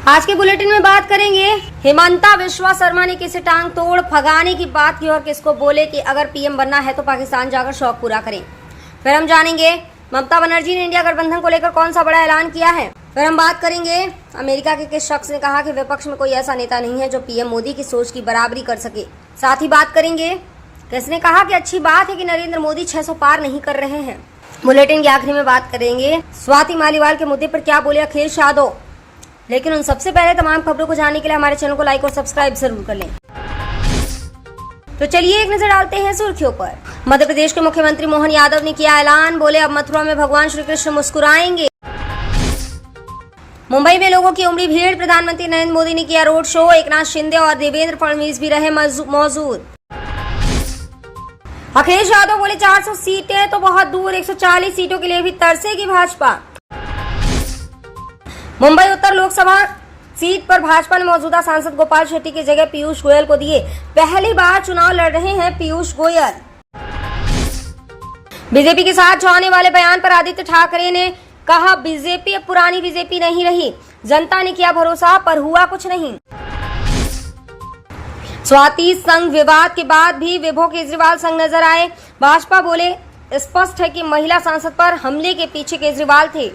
आज के बुलेटिन में बात करेंगे हिमंता बिस्वा शर्मा ने किसे टांग तोड़ भगाने की बात की और किसको बोले कि अगर पीएम बनना है तो पाकिस्तान जाकर शौक पूरा करें। फिर हम जानेंगे ममता बनर्जी ने इंडिया गठबंधन को लेकर कौन सा बड़ा ऐलान किया है। फिर हम बात करेंगे अमेरिका के किस शख्स ने कहा कि विपक्ष में कोई ऐसा नेता नहीं है जो पीएम मोदी की सोच की बराबरी कर सके। साथ ही बात करेंगे किसने कहा कि अच्छी बात है कि नरेंद्र मोदी 600 पार नहीं कर रहे हैं। बुलेटिन के आखिरी में बात करेंगे स्वाति मालीवाल के मुद्दे पर क्या बोले अखिलेश यादव। लेकिन उन सबसे पहले तमाम खबरों को जानने के लिए हमारे चैनल को लाइक और सब्सक्राइब जरूर कर लें। तो चलिए एक नजर डालते हैं सुर्खियों पर। मध्य प्रदेश के मुख्यमंत्री मोहन यादव ने किया ऐलान, बोले अब मथुरा में भगवान श्री कृष्ण मुस्कुराएंगे। मुंबई में लोगों की उमड़ी भीड़, प्रधानमंत्री नरेंद्र मोदी ने किया रोड शो, एकनाथ शिंदे और देवेंद्र फडणवीस भी रहे मौजूद। अखिलेश यादव बोले 400 सीटें तो बहुत दूर, 140 सीटों के लिए भी तरसेगी भाजपा। मुंबई उत्तर लोकसभा सीट पर भाजपा ने मौजूदा सांसद गोपाल शेट्टी की जगह पीयूष गोयल को दिए, पहली बार चुनाव लड़ रहे हैं पीयूष गोयल। बीजेपी के साथ जाने वाले बयान पर आदित्य ठाकरे ने कहा बीजेपी अब पुरानी बीजेपी नहीं रही, जनता ने किया भरोसा पर हुआ कुछ नहीं। स्वाति संघ विवाद के बाद भी विभो केजरीवाल संग नजर आए, भाजपा बोले स्पष्ट है कि महिला सांसद पर हमले के पीछे केजरीवाल थे।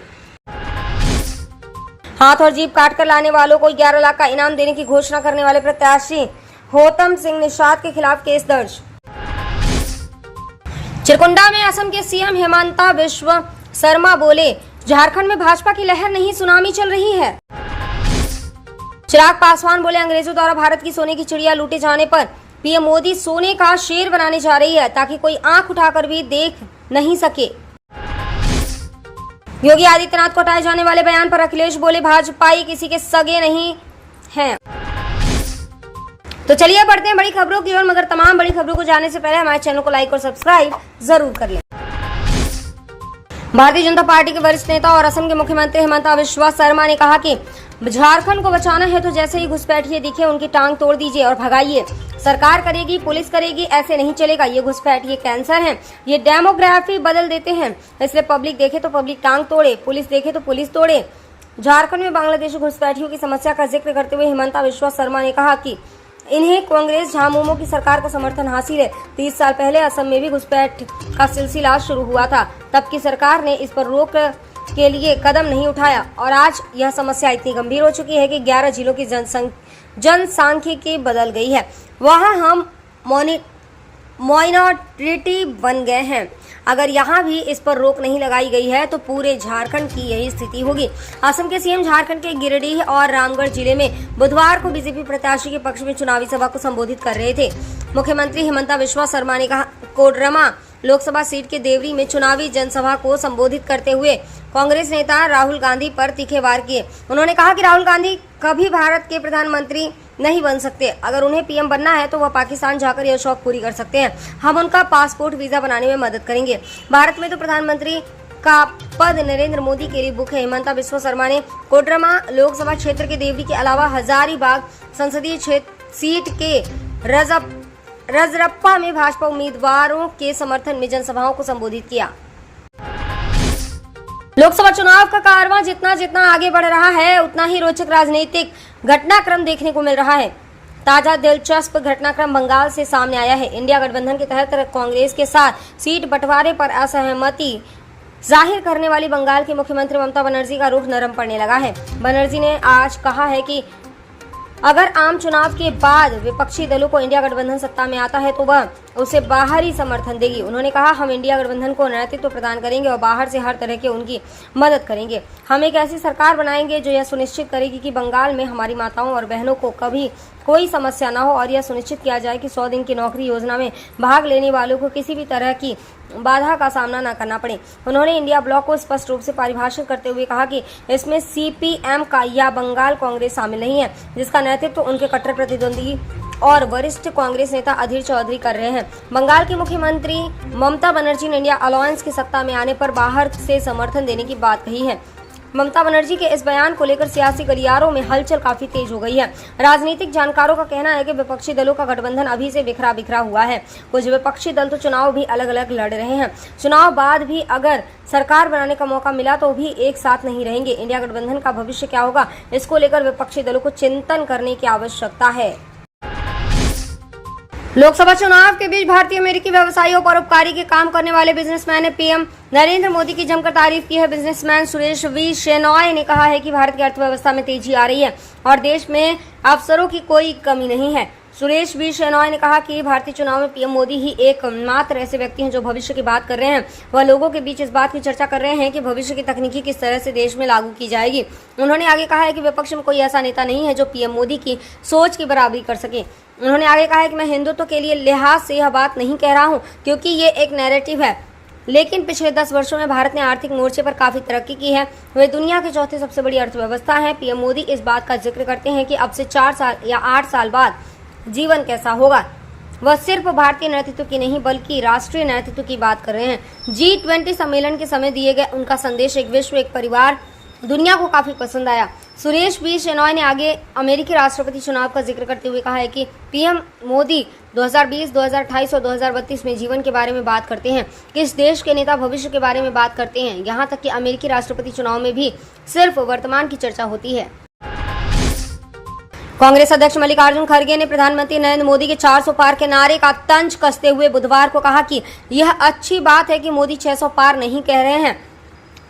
हाथ और जीभ काटकर लाने वालों को 11 लाख का इनाम देने की घोषणा करने वाले प्रत्याशी होतम सिंह निषाद के खिलाफ केस दर्ज। चिरकुंडा में असम के सीएम हिमंता बिस्वा शर्मा बोले झारखंड में भाजपा की लहर नहीं सुनामी चल रही है। चिराग पासवान बोले अंग्रेजों द्वारा भारत की सोने की चिड़िया लूटे जाने पर पीएम मोदी सोने का शेर बनाने जा रही है ताकि कोई आंख उठाकर भी देख नहीं सके। योगी आदित्यनाथ को हटाए जाने वाले बयान पर अखिलेश बोले भाजपाई किसी के सगे नहीं हैं। तो चलिए बढ़ते हैं बड़ी खबरों की ओर, मगर तमाम बड़ी खबरों को जानने से पहले हमारे चैनल को लाइक और सब्सक्राइब जरूर कर लें। भारतीय जनता पार्टी के वरिष्ठ नेता और असम के मुख्यमंत्री हिमंता बिस्वा शर्मा ने कहा कि झारखंड को बचाना है तो जैसे ही घुसपैठिए दिखे उनकी टांग तोड़ दीजिए और भगाइए। सरकार करेगी, पुलिस करेगी, ऐसे नहीं चलेगा। ये घुसपैठिए कैंसर हैं, ये डेमोग्राफी बदल देते हैं। इसलिए पब्लिक देखे तो पब्लिक टांग तोड़े, पुलिस देखे तो पुलिस तोड़े। झारखंड में बांग्लादेशी घुसपैठियों की समस्या का जिक्र करते हुए हिमंता बिस्वा शर्मा ने कहा कि इन्हें कांग्रेस झामुमो की सरकार का समर्थन हासिल है। 30 साल पहले असम में भी घुसपैठ का सिलसिला शुरू हुआ था, तब की सरकार ने इस पर रोक के लिए कदम नहीं उठाया और आज यह समस्या इतनी गंभीर हो चुकी है कि 11 जिलों की जनसांख्यिकी बदल गई है, वहां हम माइनॉरिटी बन गए हैं। अगर यहाँ भी इस पर रोक नहीं लगाई गई है तो पूरे झारखंड की यही स्थिति होगी। असम के सीएम झारखंड के गिरिडीह और रामगढ़ जिले में बुधवार को बीजेपी प्रत्याशी के पक्ष में चुनावी सभा को संबोधित कर रहे थे। मुख्यमंत्री हिमंता बिस्वा शर्मा ने कहा कोडरमा लोकसभा सीट के देवरी में चुनावी जनसभा को संबोधित करते हुए कांग्रेस नेता राहुल गांधी पर तीखे वार किए। उन्होंने कहा कि राहुल गांधी कभी भारत के प्रधानमंत्री नहीं बन सकते। अगर उन्हें पीएम बनना है तो वह पाकिस्तान जाकर यह शौक पूरी कर सकते हैं। हम उनका पासपोर्ट वीजा बनाने में मदद करेंगे। भारत में तो प्रधानमंत्री का पद नरेंद्र मोदी के लिए बुक है। हिमंता बिस्वा शर्मा ने कोडरमा लोकसभा क्षेत्र के देवरी के अलावा हजारीबाग संसदीय सीट के रजरप्पा में भाजपा उम्मीदवारों के समर्थन में जनसभाओं को संबोधित किया। लोकसभा चुनाव का कारवां जितना आगे बढ़ रहा है उतना ही रोचक राजनीतिक घटनाक्रम देखने को मिल रहा है। ताजा दिलचस्प घटनाक्रम बंगाल से सामने आया है। इंडिया गठबंधन के तहत कांग्रेस के साथ सीट बंटवारे पर असहमति जाहिर करने वाली बंगाल की मुख्यमंत्री ममता बनर्जी का रुख नरम पड़ने लगा है। बनर्जी ने आज कहा है कि अगर आम चुनाव के बाद विपक्षी दलों को इंडिया गठबंधन सत्ता में आता है तो वह उसे बाहरी समर्थन देगी। उन्होंने कहा हम इंडिया गठबंधन को नेतृत्व प्रदान करेंगे और बाहर से हर तरह के उनकी मदद करेंगे। हम एक ऐसी सरकार बनाएंगे जो यह सुनिश्चित करेगी कि बंगाल में हमारी माताओं और बहनों को कभी कोई समस्या न हो और यह सुनिश्चित किया जाए कि 100 दिन की नौकरी योजना में भाग लेने वालों को किसी भी तरह की बाधा का सामना न करना पड़े। उन्होंने इंडिया ब्लॉक को स्पष्ट रूप से परिभाषित करते हुए कहा कि इसमें सीपीएम का या बंगाल कांग्रेस शामिल नहीं है, जिसका नेतृत्व उनके कट्टर प्रतिद्वंदी और वरिष्ठ कांग्रेस नेता अधीर चौधरी कर रहे हैं। बंगाल की मुख्यमंत्री ममता बनर्जी ने इंडिया अलायंस की सत्ता में आने पर बाहर से समर्थन देने की बात कही है। ममता बनर्जी के इस बयान को लेकर सियासी गलियारों में हलचल काफी तेज हो गई है। राजनीतिक जानकारों का कहना है कि विपक्षी दलों का गठबंधन अभी से बिखरा बिखरा हुआ है। कुछ विपक्षी दल तो चुनाव भी अलग अलग लड़ रहे हैं। चुनाव बाद भी अगर सरकार बनाने का मौका मिला तो भी एक साथ नहीं रहेंगे। इंडिया गठबंधन का भविष्य क्या होगा, इसको लेकर विपक्षी दलों को चिंतन करने की आवश्यकता है। लोकसभा चुनाव के बीच भारतीय अमेरिकी व्यवसायियों पर उपकारी के काम करने वाले बिजनेसमैन ने पीएम नरेंद्र मोदी की जमकर तारीफ की है। बिजनेसमैन सुरेश वी शेनॉय ने कहा है कि भारत की अर्थव्यवस्था में तेजी आ रही है और देश में अवसरों की कोई कमी नहीं है। सुरेश वी शेनॉय ने कहा कि भारतीय चुनाव में पीएम मोदी ही एकमात्र ऐसे व्यक्ति हैं जो भविष्य की बात कर रहे हैं। वह लोगों के बीच इस बात की चर्चा कर रहे हैं कि भविष्य की तकनीकी किस तरह से देश में लागू की जाएगी। उन्होंने आगे कहा है कि विपक्ष में कोई ऐसा नेता नहीं है जो पीएम मोदी की सोच की बराबरी कर सके। उन्होंने आगे कहा है कि मैं हिंदुत्व के लिए लिहाज से यह बात नहीं कह रहा हूँ क्योंकि ये एक नैरेटिव है, लेकिन पिछले 10 वर्षों में भारत ने आर्थिक मोर्चे पर काफी तरक्की की है। वे दुनिया के चौथे सबसे बड़ी अर्थव्यवस्था है। पीएम मोदी इस बात का जिक्र करते हैं कि अब से 4 साल या 8 साल बाद जीवन कैसा होगा। वह सिर्फ भारतीय नेतृत्व की नहीं बल्कि राष्ट्रीय नेतृत्व की बात कर रहे हैं। G20 सम्मेलन के समय दिए गए उनका संदेश एक विश्व एक परिवार दुनिया को काफी पसंद आया। सुरेश वी शेनॉय ने आगे अमेरिकी राष्ट्रपति चुनाव का जिक्र करते हुए कहा है कि पीएम मोदी 2020, 2028 और 2032 में जीवन के बारे में बात करते हैं। किस देश के नेता भविष्य के बारे में बात करते हैं। यहाँ तक कि अमेरिकी राष्ट्रपति चुनाव में भी सिर्फ वर्तमान की चर्चा होती है। कांग्रेस अध्यक्ष मल्लिकार्जुन खड़गे ने प्रधानमंत्री नरेंद्र मोदी के 400 पार के नारे का तंज कसते हुए बुधवार को कहा कि यह अच्छी बात है कि मोदी 600 पार नहीं कह रहे हैं।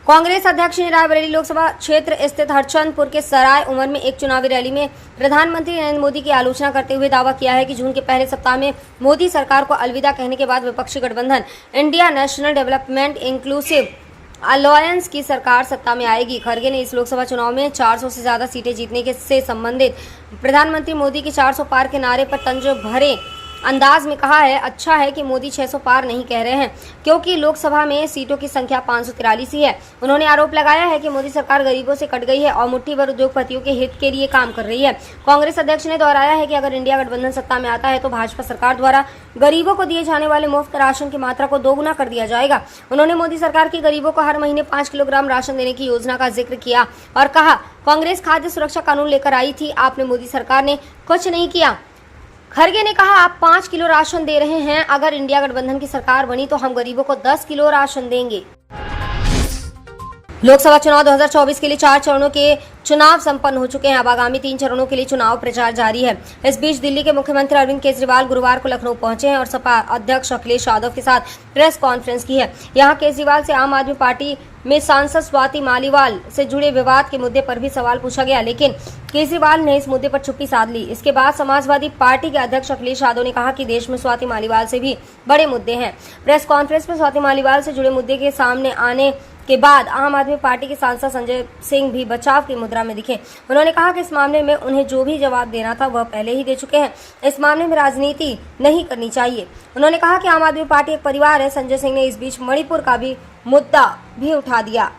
कांग्रेस अध्यक्ष ने रायबरेली लोकसभा क्षेत्र स्थित हरचंदपुर के सराय उमर में एक चुनावी रैली में प्रधानमंत्री नरेंद्र मोदी की आलोचना करते हुए दावा किया है कि जून के पहले सप्ताह में मोदी सरकार को अलविदा कहने के बाद विपक्षी गठबंधन India national development inclusive alliance की सरकार सत्ता में आएगी। खड़गे ने इस लोकसभा चुनाव में 400 से ज्यादा सीटें जीतने के से संबंधित प्रधानमंत्री मोदी के 400 पार के नारे पर तंज भरे अंदाज में कहा है, अच्छा है कि मोदी 600 पार नहीं कह रहे हैं क्योंकि लोकसभा में सीटों की संख्या 543 ही है। उन्होंने आरोप लगाया है कि मोदी सरकार गरीबों से कट गई है और मुट्ठी भर उद्योगपतियों के हित के लिए काम कर रही है। कांग्रेस अध्यक्ष ने दोहराया है कि अगर इंडिया गठबंधन सत्ता में आता है तो भाजपा सरकार द्वारा गरीबों को दिए जाने वाले मुफ्त राशन की मात्रा को दोगुना कर दिया जाएगा। उन्होंने मोदी सरकार की गरीबों को हर महीने 5 किलोग्राम राशन देने की योजना का जिक्र किया और कहा, कांग्रेस खाद्य सुरक्षा कानून लेकर आई थी, आपने मोदी सरकार ने कुछ नहीं किया। खड़गे ने कहा, आप 5 किलो राशन दे रहे हैं, अगर इंडिया गठबंधन की सरकार बनी तो हम गरीबों को 10 किलो राशन देंगे। लोकसभा चुनाव 2024 के लिए 4 चरणों के चुनाव संपन्न हो चुके हैं। अब आगामी 3 चरणों के लिए चुनाव प्रचार जारी है। इस बीच दिल्ली के मुख्यमंत्री अरविंद केजरीवाल गुरुवार को लखनऊ पहुंचे हैं और सपा अध्यक्ष अखिलेश यादव के साथ प्रेस कॉन्फ्रेंस की है। यहां केजरीवाल से आम आदमी पार्टी में सांसद स्वाति मालीवाल से जुड़े विवाद के मुद्दे पर भी सवाल पूछा गया, लेकिन केजरीवाल ने इस मुद्दे पर चुप्पी साध ली। इसके बाद समाजवादी पार्टी के अध्यक्ष अखिलेश यादव ने कहा कि देश में स्वाति मालीवाल से भी बड़े मुद्दे हैं। प्रेस कॉन्फ्रेंस में स्वाति मालीवाल से जुड़े मुद्दे के सामने आने के बाद आम आदमी पार्टी के सांसद संजय सिंह भी बचाव की मुद्रा में दिखे। उन्होंने कहा कि इस मामले में उन्हें जो भी जवाब देना था वह पहले ही दे चुके हैं, इस मामले में राजनीति नहीं करनी चाहिए। उन्होंने कहा कि आम आदमी पार्टी एक परिवार है। संजय सिंह ने इस बीच मणिपुर का भी मुद्दा भी उठा दिया।